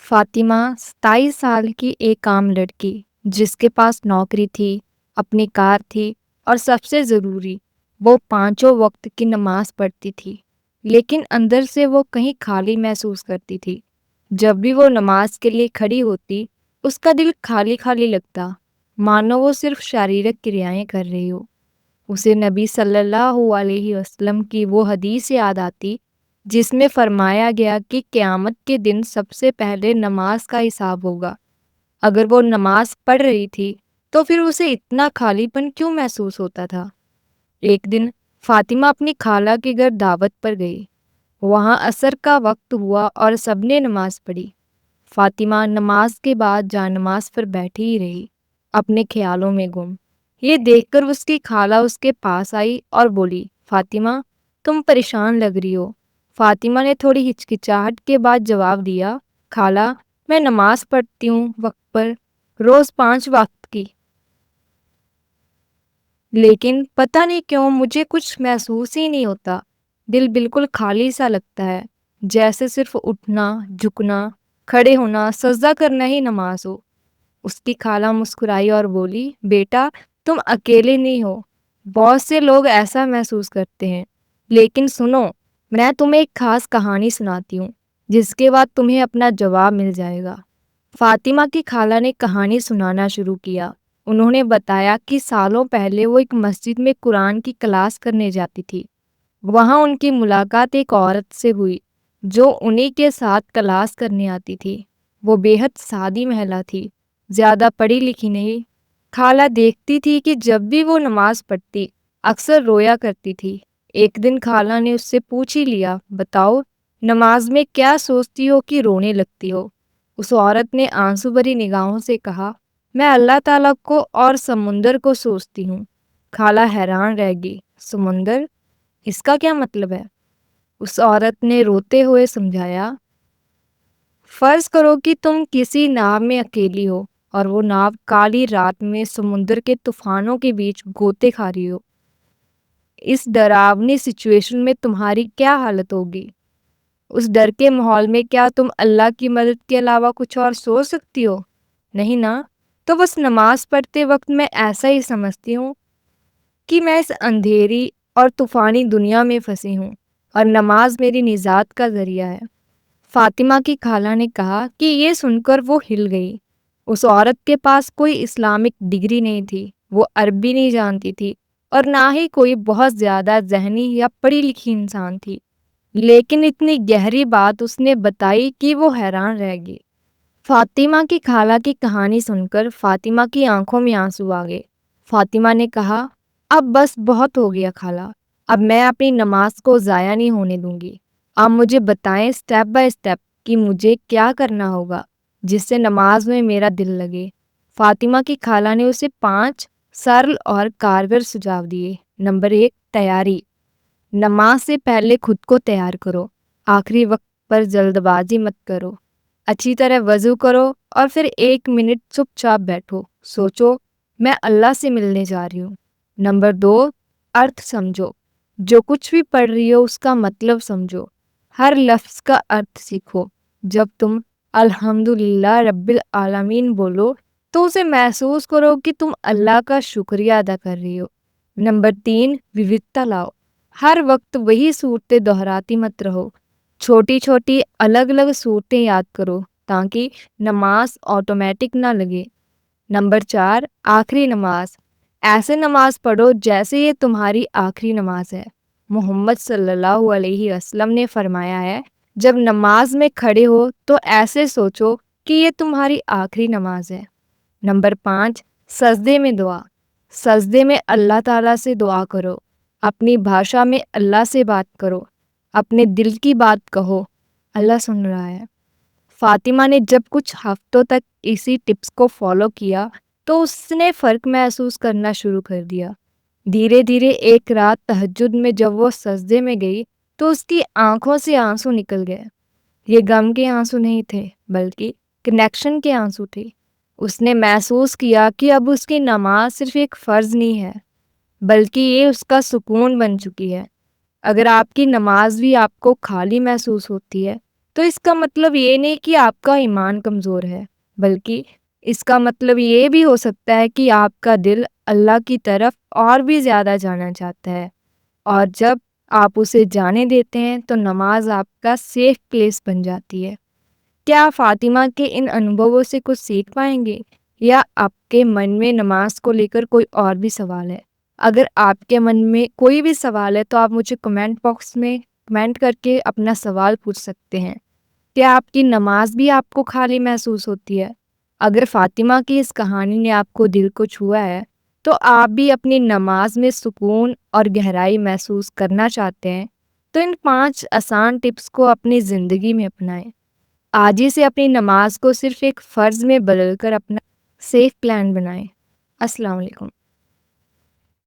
فاطمہ 27 سال کی ایک عام لڑکی جس کے پاس نوکری تھی، اپنی کار تھی اور سب سے ضروری وہ 5 وقت کی نماز پڑھتی تھی، لیکن اندر سے وہ کہیں خالی محسوس کرتی تھی۔ جب بھی وہ نماز کے لیے کھڑی ہوتی اس کا دل خالی خالی لگتا، مانو وہ صرف شاریرک کریائیں کر رہی ہو۔ اسے نبی صلی اللہ علیہ وسلم کی وہ حدیث یاد آتی جس میں فرمایا گیا کہ قیامت کے دن سب سے پہلے نماز کا حساب ہوگا۔ اگر وہ نماز پڑھ رہی تھی تو پھر اسے اتنا خالی پن کیوں محسوس ہوتا تھا؟ ایک دن فاطمہ اپنی خالہ کے گھر دعوت پر گئی۔ وہاں عصر کا وقت ہوا اور سب نے نماز پڑھی۔ فاطمہ نماز کے بعد جانماز پر بیٹھی ہی رہی، اپنے خیالوں میں گم۔ یہ دیکھ کر اس کی خالہ اس کے پاس آئی اور بولی، فاطمہ تم پریشان لگ رہی ہو۔ فاطمہ نے تھوڑی ہچکچاہٹ کے بعد جواب دیا، خالہ میں نماز پڑھتی ہوں وقت پر، روز 5 وقت کی، لیکن پتہ نہیں کیوں مجھے کچھ محسوس ہی نہیں ہوتا۔ دل بالکل خالی سا لگتا ہے، جیسے صرف اٹھنا، جھکنا، کھڑے ہونا، سجدہ کرنا ہی نماز ہو۔ اس کی خالہ مسکرائی اور بولی، بیٹا تم اکیلے نہیں ہو، بہت سے لوگ ایسا محسوس کرتے ہیں، لیکن سنو میں تمہیں ایک خاص کہانی سناتی ہوں جس کے بعد تمہیں اپنا جواب مل جائے گا۔ فاطمہ کی خالہ نے کہانی سنانا شروع کیا۔ انہوں نے بتایا کہ سالوں پہلے وہ ایک مسجد میں قرآن کی کلاس کرنے جاتی تھی۔ وہاں ان کی ملاقات ایک عورت سے ہوئی جو انہی کے ساتھ کلاس کرنے آتی تھی۔ وہ بے حد سادی مہلا تھی، زیادہ پڑھی لکھی نہیں۔ خالہ دیکھتی تھی کہ جب بھی وہ نماز پڑھتی اکثر رویا کرتی تھی۔ ایک دن خالہ نے اس سے پوچھ ہی لیا، بتاؤ نماز میں کیا سوچتی ہو کہ رونے لگتی ہو؟ اس عورت نے آنسو بھری نگاہوں سے کہا، میں اللہ تعالیٰ کو اور سمندر کو سوچتی ہوں۔ خالہ حیران رہ گئی، سمندر؟ اس کا کیا مطلب ہے؟ اس عورت نے روتے ہوئے سمجھایا، فرض کرو کہ تم کسی ناو میں اکیلی ہو اور وہ ناو کالی رات میں سمندر کے طوفانوں کے بیچ گوتے کھا رہی ہو۔ اس ڈراؤنی سچویشن میں تمہاری کیا حالت ہوگی؟ اس ڈر کے ماحول میں کیا تم اللہ کی مدد کے علاوہ کچھ اور سوچ سکتی ہو؟ نہیں نا؟ تو بس نماز پڑھتے وقت میں ایسا ہی سمجھتی ہوں کہ میں اس اندھیری اور طوفانی دنیا میں پھنسی ہوں اور نماز میری نجات کا ذریعہ ہے۔ فاطمہ کی خالہ نے کہا کہ یہ سن کر وہ ہل گئی۔ اس عورت کے پاس کوئی اسلامک ڈگری نہیں تھی، وہ عربی نہیں جانتی تھی اور نہ ہی کوئی بہت زیادہ ذہنی یا پڑھی لکھی انسان تھی، لیکن اتنی گہری بات اس نے بتائی کہ وہ حیران رہ گئی۔ فاطمہ کی خالہ کی کہانی سن کر فاطمہ کی آنکھوں میں آنسو آ گئے۔ فاطمہ نے کہا، اب بس بہت ہو گیا خالہ، اب میں اپنی نماز کو ضائع نہیں ہونے دوں گی۔ آپ مجھے بتائیں سٹیپ بائی سٹیپ کہ مجھے کیا کرنا ہوگا جس سے نماز میں میرا دل لگے۔ فاطمہ کی خالہ نے اسے 5 سرل اور کارگر سجھاؤ دیے۔ نمبر 1، تیاری۔ نماز سے پہلے خود کو تیار کرو، آخری وقت پر جلد بازی مت کرو۔ اچھی طرح وضو کرو اور پھر 1 منٹ چپ چاپ بیٹھو، سوچو میں اللہ سے ملنے جا رہی ہوں۔ نمبر 2، ارتھ سمجھو، جو کچھ بھی پڑھ رہی ہو اس کا مطلب سمجھو، ہر لفظ کا ارتھ سیکھو۔ جب تم الحمدللہ رب العالمین بولو تو اسے محسوس کرو کہ تم اللہ کا شکریہ ادا کر رہی ہو۔ نمبر 3، وودھتا لاؤ، ہر وقت وہی صورتیں دہراتی مت رہو، چھوٹی چھوٹی الگ الگ صورتیں یاد کرو تاکہ نماز آٹومیٹک نہ لگے۔ نمبر 4، آخری نماز، ایسے نماز پڑھو جیسے یہ تمہاری آخری نماز ہے۔ محمد صلی اللہ علیہ وسلم نے فرمایا ہے، جب نماز میں کھڑے ہو تو ایسے سوچو کہ یہ تمہاری آخری نماز ہے۔ نمبر 5، سجدے میں دعا، سجدے میں اللہ تعالیٰ سے دعا کرو، اپنی بھاشا میں اللہ سے بات کرو، اپنے دل کی بات کہو، اللہ سن رہا ہے۔ فاطمہ نے جب کچھ ہفتوں تک اسی ٹپس کو فالو کیا تو اس نے فرق محسوس کرنا شروع کر دیا۔ دھیرے دھیرے ایک رات تہجد میں جب وہ سجدے میں گئی تو اس کی آنکھوں سے آنسو نکل گئے۔ یہ غم کے آنسو نہیں تھے بلکہ کنیکشن کے آنسو تھے۔ اس نے محسوس کیا کہ اب اس کی نماز صرف ایک فرض نہیں ہے بلکہ یہ اس کا سکون بن چکی ہے۔ اگر آپ کی نماز بھی آپ کو خالی محسوس ہوتی ہے تو اس کا مطلب یہ نہیں کہ آپ کا ایمان کمزور ہے، بلکہ اس کا مطلب یہ بھی ہو سکتا ہے کہ آپ کا دل اللہ کی طرف اور بھی زیادہ جانا چاہتا ہے، اور جب آپ اسے جانے دیتے ہیں تو نماز آپ کا سیف پلیس بن جاتی ہے۔ کیا آپ فاطمہ کے ان انبھووں سے کچھ سیکھ پائیں گے، یا آپ کے من میں نماز کو لے کر کوئی اور بھی سوال ہے؟ اگر آپ کے من میں کوئی بھی سوال ہے تو آپ مجھے کمنٹ باکس میں کمنٹ کر کے اپنا سوال پوچھ سکتے ہیں۔ کیا آپ کی نماز بھی آپ کو خالی محسوس ہوتی ہے؟ اگر فاطمہ کی اس کہانی نے آپ کو دل کو چھوا ہے تو آپ بھی اپنی نماز میں سکون اور گہرائی محسوس کرنا چاہتے ہیں تو ان 5 آسان ٹپس کو اپنی زندگی میں اپنائیں۔ آج ہی سے اپنی نماز کو صرف ایک فرض میں بدل کر اپنا سیف پلان بنائیں۔ السلام علیکم۔